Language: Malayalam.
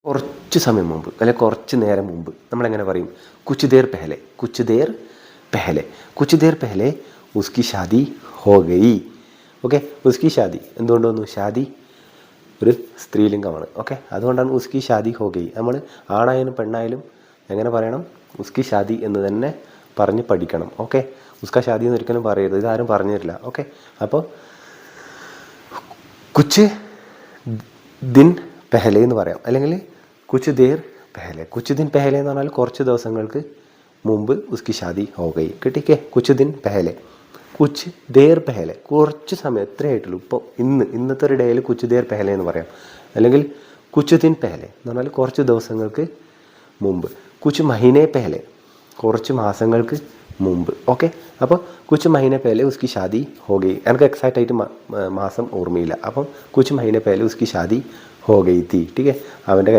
കുറച്ച് സമയം മുമ്പ് അല്ലെങ്കിൽ കുറച്ച് നേരം മുമ്പ് നമ്മളെങ്ങനെ പറയും? കുച്ച് there പെഹലെ, Cooch there പെഹലെ, Cooch there പെഹലെ ഉസ്കി Shaadi ഹോ ഗയി. ഓക്കെ, ഉസ്കി ഷാദി എന്തുകൊണ്ട് വന്നു? ഷാദി ഒരു സ്ത്രീലിംഗമാണ്. ഓക്കെ, അതുകൊണ്ടാണ് ഉസ്കി ഷാദി ഹോ ഗയി. നമ്മൾ ആണായാലും പെണ്ണായാലും എങ്ങനെ പറയണം? ഉസ്കി ഷാദി എന്ന് തന്നെ പറഞ്ഞ് പഠിക്കണം. ഓക്കെ, ഉസ്ക ഷാദി എന്ന് ഒരിക്കലും പറയരുത്, ഇതാരും പറഞ്ഞു തരില്ല. ഓക്കെ, അപ്പോൾ കുച്ച് ദിൻ പെഹലെ എന്ന് പറയാം, അല്ലെങ്കിൽ കുച്ച് ദേർ പെഹലെ. കുച്ച് ദിൻ പെഹലെ എന്ന് പറഞ്ഞാൽ കുറച്ച് ദിവസങ്ങൾക്ക് മുമ്പ് ഉസ്കി ഷാദി ഹോ ഗയി. കിട്ടിക്കേ? കുച്ച് ദിൻ പെഹലെ, കുച്ച് ദേർ പെഹലെ, കുറച്ച് സമയം, എത്രയായിട്ടുള്ളൂ. ഇപ്പോൾ ഇന്നത്തെ ഒരു ഡേയിൽ കുച്ച് ദേർ പെഹലെ എന്ന് പറയാം. അല്ലെങ്കിൽ കുച്ച് ദിൻ പെഹലെ എന്ന് പറഞ്ഞാൽ കുറച്ച് ദിവസങ്ങൾക്ക് മുമ്പ്. കുച്ച് മഹീനെ പെഹലെ, കുറച്ച് മാസങ്ങൾക്ക് മുമ്പ്. ഓക്കെ, അപ്പോൾ കുച്ച് മഹീനെ പെഹലെ ഉസ്കി ഷാദി ഹോ ഗയി. എനിക്ക് എക്സാക്റ്റ് ആയിട്ട് മാസം ഓർമ്മയില്ല. അപ്പം കുച്ച് മഹീനെ പെഹലെ ഉസ്കി ഷാദി ഹോ ഗയി തീ. ടീക്കെ, അവൻ്റെ